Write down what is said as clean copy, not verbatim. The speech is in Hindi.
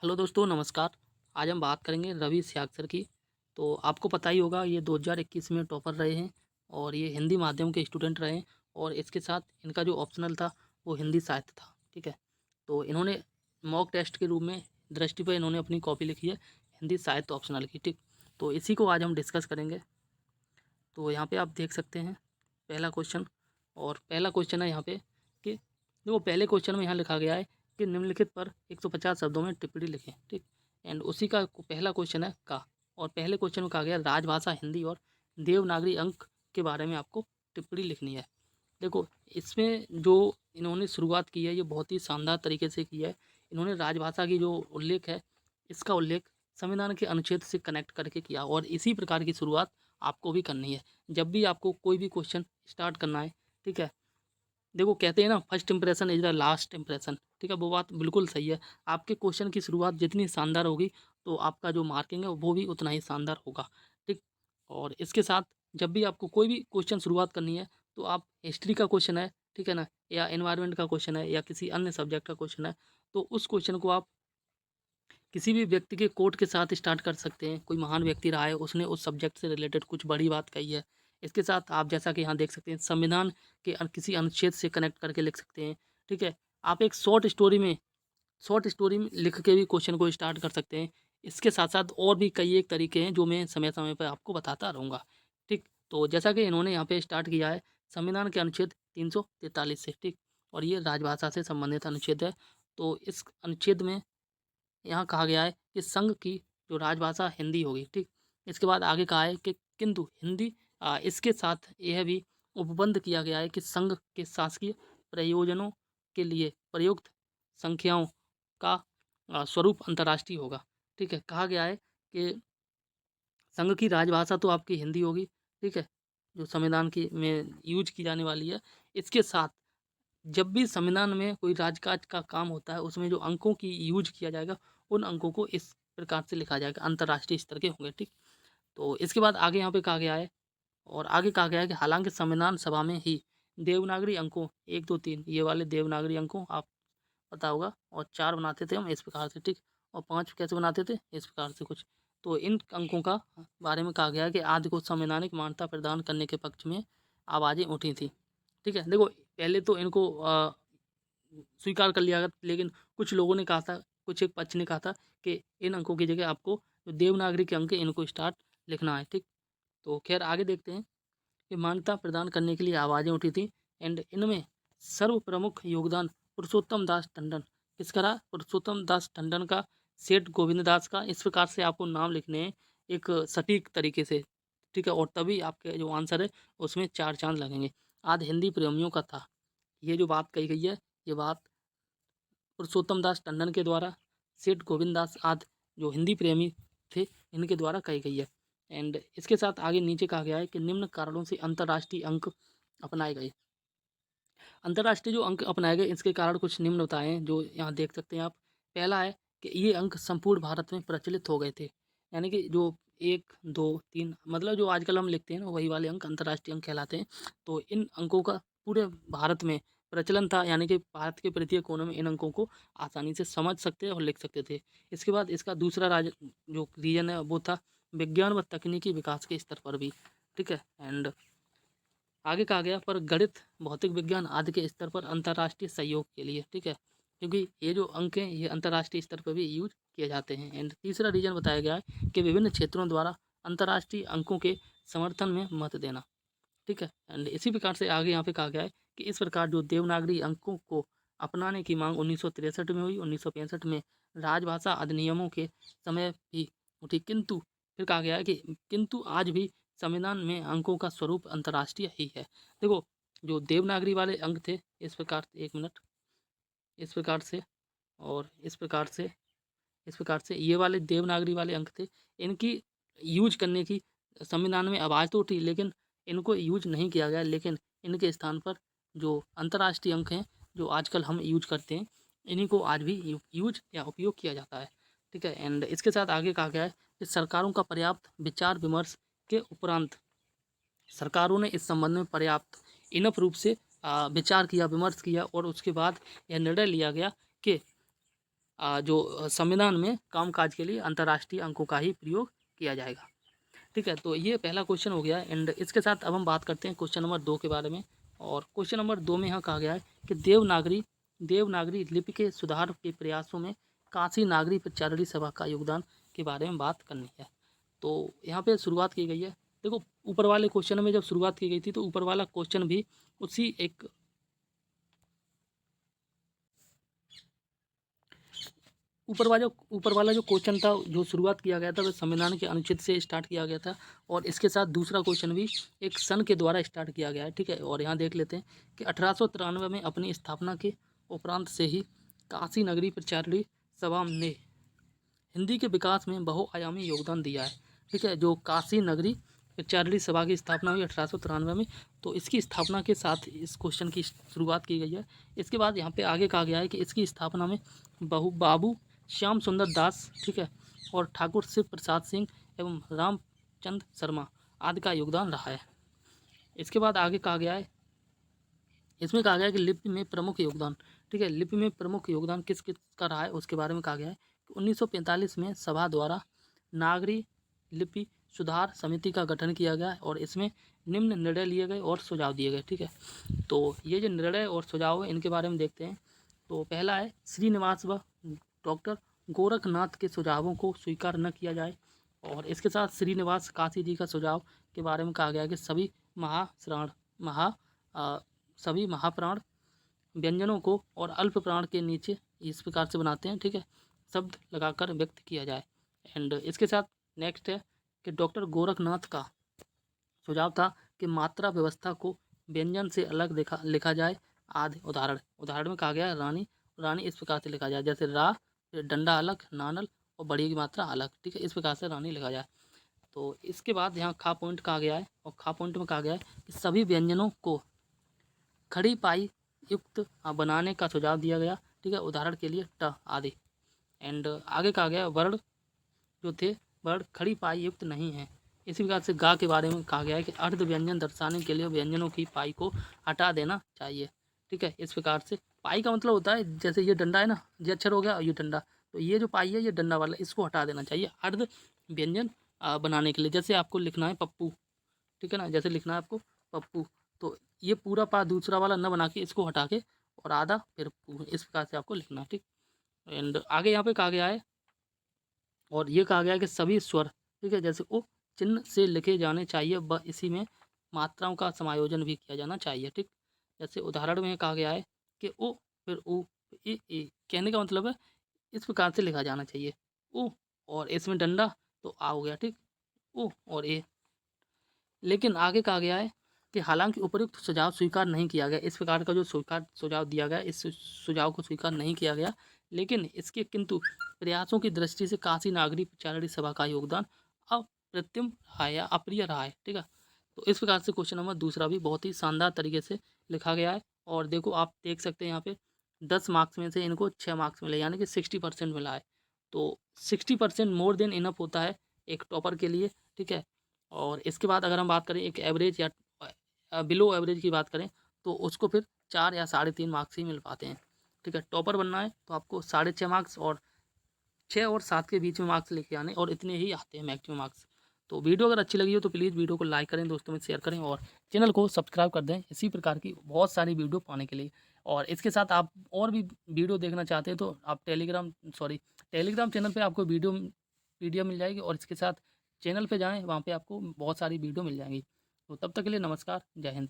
हेलो दोस्तों, नमस्कार। आज हम बात करेंगे रवि साक्षर की। तो आपको पता ही होगा, ये 2021 में टॉपर रहे हैं और ये हिंदी माध्यम के स्टूडेंट रहे हैं। और इसके साथ इनका जो ऑप्शनल था वो हिंदी साहित्य था। ठीक है, तो इन्होंने मॉक टेस्ट के रूप में दृष्टि पर इन्होंने अपनी कॉपी लिखी है हिंदी साहित्य ऑप्शनल की। ठीक, तो इसी को आज हम डिस्कस करेंगे। तो यहाँ पे आप देख सकते हैं पहला क्वेश्चन। और पहला क्वेश्चन है यहाँ पे कि देखो, पहले क्वेश्चन में यहाँ लिखा गया है कि निम्नलिखित पर 150 शब्दों में टिप्पणी लिखें। ठीक, एंड उसी का पहला क्वेश्चन है का। और पहले क्वेश्चन में कहा गया राजभाषा हिंदी और देवनागरी अंक के बारे में आपको टिप्पणी लिखनी है। देखो, इसमें जो इन्होंने शुरुआत की है ये बहुत ही शानदार तरीके से की है। इन्होंने राजभाषा की जो उल्लेख है, इसका उल्लेख संविधान के अनुच्छेद से कनेक्ट करके किया और इसी प्रकार की शुरुआत आपको भी करनी है जब भी आपको कोई भी क्वेश्चन स्टार्ट करना है। ठीक है, देखो कहते हैं ना, first impression is the last impression. ठीक है, वो बात बिल्कुल सही है। आपके क्वेश्चन की शुरुआत जितनी शानदार होगी तो आपका जो मार्किंग है वो भी उतना ही शानदार होगा। ठीक, और इसके साथ जब भी आपको कोई भी क्वेश्चन शुरुआत करनी है तो आप हिस्ट्री का क्वेश्चन है, ठीक है ना, या एनवायरनमेंट का क्वेश्चन है या किसी अन्य सब्जेक्ट का क्वेश्चन है, तो उस क्वेश्चन को आप किसी भी व्यक्ति के कोट के साथ स्टार्ट कर सकते हैं। कोई महान व्यक्ति रहा है, उसने उस सब्जेक्ट से रिलेटेड कुछ बड़ी बात कही है। इसके साथ आप जैसा कि यहाँ देख सकते हैं संविधान के किसी अनुच्छेद से कनेक्ट करके लिख सकते हैं। ठीक है, आप एक शॉर्ट स्टोरी में लिख के भी क्वेश्चन को स्टार्ट कर सकते हैं। इसके साथ साथ और भी कई एक तरीके हैं जो मैं समय समय पर आपको बताता रहूँगा। ठीक, तो जैसा कि इन्होंने यहाँ पे स्टार्ट किया है संविधान के अनुच्छेद 343 से। ठीक, और ये राजभाषा से संबंधित अनुच्छेद है। तो इस अनुच्छेद में यहाँ कहा गया है कि संघ की जो राजभाषा हिंदी होगी। ठीक, इसके बाद आगे कहा है कि किंतु हिंदी इसके साथ यह भी उपबंध किया गया है कि संघ के शासकीय प्रयोजनों के लिए प्रयुक्त संख्याओं का स्वरूप अंतर्राष्ट्रीय होगा। ठीक है, कहा गया है कि संघ की राजभाषा तो आपकी हिंदी होगी। ठीक है, जो संविधान की में यूज की जाने वाली है। इसके साथ जब भी संविधान में कोई राजकाज का काम होता है उसमें जो अंकों की यूज किया जाएगा उन अंकों को इस प्रकार से लिखा जाएगा, अंतर्राष्ट्रीय स्तर के होंगे। ठीक, तो इसके बाद आगे यहाँ पे कहा गया है और आगे कहा गया है कि हालांकि संविधान सभा में ही देवनागरी अंकों 1 2 3 ये वाले देवनागरी अंकों आप पता होगा, और 4 बनाते थे हम इस प्रकार से। ठीक, और 5 कैसे बनाते थे इस प्रकार से कुछ। तो इन अंकों का बारे में कहा गया है कि आदि को संवैधानिक मान्यता प्रदान करने के पक्ष में आवाज़ें उठी थी। ठीक है, देखो पहले तो इनको स्वीकार कर लिया गया, लेकिन कुछ लोगों ने कहा था, कुछ एक पक्ष ने कहा था कि इन अंकों की जगह आपको जो देवनागरी के अंक हैं इनको स्टार्ट लिखना है। ठीक, तो खैर आगे देखते हैं कि मान्यता प्रदान करने के लिए आवाज़ें उठी थी एंड इनमें सर्व प्रमुख योगदान पुरुषोत्तम दास टंडन। किसका रहा? पुरुषोत्तम दास टंडन का, सेठ गोविंद दास का। इस प्रकार से आपको नाम लिखने हैं एक सटीक तरीके से। ठीक है, और तभी आपके जो आंसर है उसमें 4 चांद लगेंगे। आदि हिंदी प्रेमियों का था, ये जो बात कही गई है ये बात पुरुषोत्तम दास टंडन के द्वारा सेठ गोविंद दास आदि जो हिंदी प्रेमी थे इनके द्वारा कही गई है। एंड इसके साथ आगे नीचे कहा गया है कि निम्न कारणों से अंतर्राष्ट्रीय अंक अपनाए गए। अंतर्राष्ट्रीय जो अंक अपनाए गए इसके कारण कुछ निम्न बताए हैं जो यहाँ देख सकते हैं आप। पहला है कि ये अंक संपूर्ण भारत में प्रचलित हो गए थे, यानी कि जो 1 2 3 मतलब जो आजकल हम लिखते हैं ना वही वाले अंक अंतर्राष्ट्रीय अंक कहलाते हैं। तो इन अंकों का पूरे भारत में प्रचलन था, यानी कि भारत के प्रत्येक कोने में इन अंकों को आसानी से समझ सकते और लिख सकते थे। इसके बाद इसका दूसरा जो रीजन है वो था विज्ञान व तकनीकी विकास के स्तर पर भी। ठीक है, एंड आगे कहा गया पर गणित भौतिक विज्ञान आदि के स्तर पर अंतर्राष्ट्रीय सहयोग के लिए। ठीक है, क्योंकि ये जो अंक हैं ये अंतर्राष्ट्रीय स्तर पर भी यूज किए जाते हैं। एंड तीसरा रीजन बताया गया है कि विभिन्न क्षेत्रों द्वारा अंतर्राष्ट्रीय अंकों के समर्थन में मत देना। ठीक है, एंड इसी प्रकार से आगे यहाँ पे कहा गया है कि इस प्रकार जो देवनागरी अंकों को अपनाने की मांग 1963 में हुई, 1965 में राजभाषा अधिनियमों के समय भी उठी, किंतु फिर कहा गया है कि किंतु आज भी संविधान में अंकों का स्वरूप अंतर्राष्ट्रीय ही है। देखो, जो देवनागरी वाले अंक थे इस प्रकार, एक मिनट, इस प्रकार से और इस प्रकार से ये वाले देवनागरी वाले अंक थे, इनकी यूज करने की संविधान में आवाज़ तो उठी लेकिन इनको यूज नहीं किया गया। लेकिन इनके स्थान पर जो अंतर्राष्ट्रीय अंक हैं जो आजकल हम यूज करते हैं इन्हीं को आज भी यूज या उपयोग किया जाता है। ठीक है, एंड इसके साथ आगे कहा गया है कि सरकारों का पर्याप्त विचार विमर्श के उपरांत सरकारों ने इस संबंध में पर्याप्त इनफ रूप से विचार किया, विमर्श किया और उसके बाद यह निर्णय लिया गया कि जो संविधान में कामकाज के लिए अंतर्राष्ट्रीय अंकों का ही प्रयोग किया जाएगा। ठीक है, तो ये पहला क्वेश्चन हो गया। एंड इसके साथ अब हम बात करते हैं क्वेश्चन नंबर 2 के बारे में। और क्वेश्चन नंबर 2 में यहाँ कहा गया है कि देवनागरी लिपि के सुधार के प्रयासों में काशी नागरी प्रचारणी सभा का योगदान के बारे में बात करनी है। तो यहाँ पे शुरुआत की गई है। देखो, ऊपर वाले क्वेश्चन में जब शुरुआत की गई थी तो ऊपर वाला क्वेश्चन भी उसी एक ऊपर वाला जो क्वेश्चन था, जो शुरुआत किया गया था, वह संविधान के अनुच्छेद से स्टार्ट किया गया था। और इसके साथ दूसरा क्वेश्चन भी एक सन के द्वारा स्टार्ट किया गया है। ठीक है, और यहाँ देख लेते हैं कि 1893 में अपनी स्थापना के उपरांत से ही काशी नगरी प्रचारणी सभा ने हिंदी के विकास में बहुआयामी योगदान दिया है। ठीक है, जो काशी नगरी प्रचारणी सभा की स्थापना हुई 1893 में, तो इसकी स्थापना के साथ इस क्वेश्चन की शुरुआत की गई है। इसके बाद यहाँ पे आगे कहा गया है कि इसकी स्थापना में बाबू श्याम सुंदर दास, ठीक है, और ठाकुर शिव प्रसाद सिंह एवं रामचंद्र शर्मा आदि का योगदान रहा है। इसके बाद आगे कहा गया है, इसमें कहा गया है कि लिपि में प्रमुख योगदान, ठीक है, लिपि में प्रमुख योगदान किस किस का रहा है उसके बारे में कहा गया है कि 1945 में सभा द्वारा नागरी लिपि सुधार समिति का गठन किया गया और इसमें निम्न निर्णय लिए गए और सुझाव दिए गए। ठीक है, तो ये जो निर्णय और सुझाव है इनके बारे में देखते हैं। तो पहला है, श्रीनिवास व डॉक्टर गोरखनाथ के सुझावों को स्वीकार न किया जाए। और इसके साथ श्रीनिवास काशी जी का सुझाव के बारे में कहा गया कि सभी महाप्राण व्यंजनों को और अल्प प्राण के नीचे इस प्रकार से बनाते हैं। ठीक है, शब्द लगाकर व्यक्त किया जाए। एंड इसके साथ नेक्स्ट है कि डॉक्टर गोरखनाथ का सुझाव था कि मात्रा व्यवस्था को व्यंजन से अलग लिखा जाए। आदि उदाहरण में कहा गया रानी इस प्रकार से लिखा जाए, जैसे रा, फिर डंडा अलग, नानल और बड़ी की मात्रा अलग। ठीक है, इस प्रकार से रानी लिखा जाए। तो इसके बाद यहाँ खा पॉइंट कहा गया है, और खा पॉइंट में कहा गया है कि सभी व्यंजनों को खड़ी पाई युक्त बनाने का सुझाव दिया गया। ठीक है, उदाहरण के लिए ट आदि। एंड आगे कहा गया वर्ण जो थे वर्ण खड़ी पाई युक्त नहीं है। इसी प्रकार से गा के बारे में कहा गया है कि अर्ध व्यंजन दर्शाने के लिए व्यंजनों की पाई को हटा देना चाहिए। ठीक है, इस प्रकार से पाई का मतलब होता है, जैसे ये डंडा है ना, ये अक्षर हो गया और ये डंडा, तो ये जो पाई है ये डंडा वाला, इसको हटा देना चाहिए अर्ध व्यंजन बनाने के लिए। जैसे आपको लिखना है पप्पू, ठीक है ना, जैसे लिखना है आपको पप्पू, तो ये पूरा पा दूसरा वाला न बना के इसको हटा के और आधा फिर इस प्रकार से आपको लिखना है। ठीक, एंड आगे यहाँ पे कहा गया है, और ये कहा गया है कि सभी स्वर, ठीक है, जैसे ओ चिन्ह से लिखे जाने चाहिए व इसी में मात्राओं का समायोजन भी किया जाना चाहिए। ठीक, जैसे उदाहरण में कहा गया है कि ओ फिर ऊ ए, कहने का मतलब है इस प्रकार से लिखा जाना चाहिए, ओ और इसमें डंडा तो आ हो गया। ठीक, ओ और ए। लेकिन आगे कहा गया है कि हालांकि उपयुक्त सुझाव स्वीकार नहीं किया गया, इस प्रकार का जो सुझाव दिया गया, इस सुझाव को स्वीकार नहीं किया गया, लेकिन इसके किंतु प्रयासों की दृष्टि से काशी नागरी प्रचारणी सभा का योगदान अप्रतिम रहा है या अप्रिय रहा है। ठीक है, तो इस प्रकार से क्वेश्चन नंबर दूसरा भी बहुत ही शानदार तरीके से लिखा गया है। और देखो, आप देख सकते हैं यहाँ पे 10 मार्क्स में से इनको 6 मार्क्स मिले, यानी कि 60% मिला है। तो 60% मोर देन इनफ होता है एक टॉपर के लिए। ठीक है, और इसके बाद अगर हम बात करें एक एवरेज या बिलो एवरेज की बात करें, तो उसको फिर 4 या 3.5 मार्क्स ही मिल पाते हैं। ठीक है, टॉपर बनना है तो आपको 6.5 मार्क्स और 6 और 7 के बीच में मार्क्स लेके आने, और इतने ही आते हैं मैक्सिमम मार्क्स। तो वीडियो अगर अच्छी लगी हो तो प्लीज़ वीडियो को लाइक करें, दोस्तों में शेयर करें, और चैनल को सब्सक्राइब कर दें इसी प्रकार की बहुत सारी वीडियो पाने के लिए। और इसके साथ आप और भी वीडियो देखना चाहते हैं तो आप टेलीग्राम चैनल पे आपको वीडियो मिल जाएगी, और इसके साथ चैनल पे जाएँ, वहाँ पे आपको बहुत सारी वीडियो मिल जाएंगी। तो तब तक के लिए नमस्कार, जय हिंद।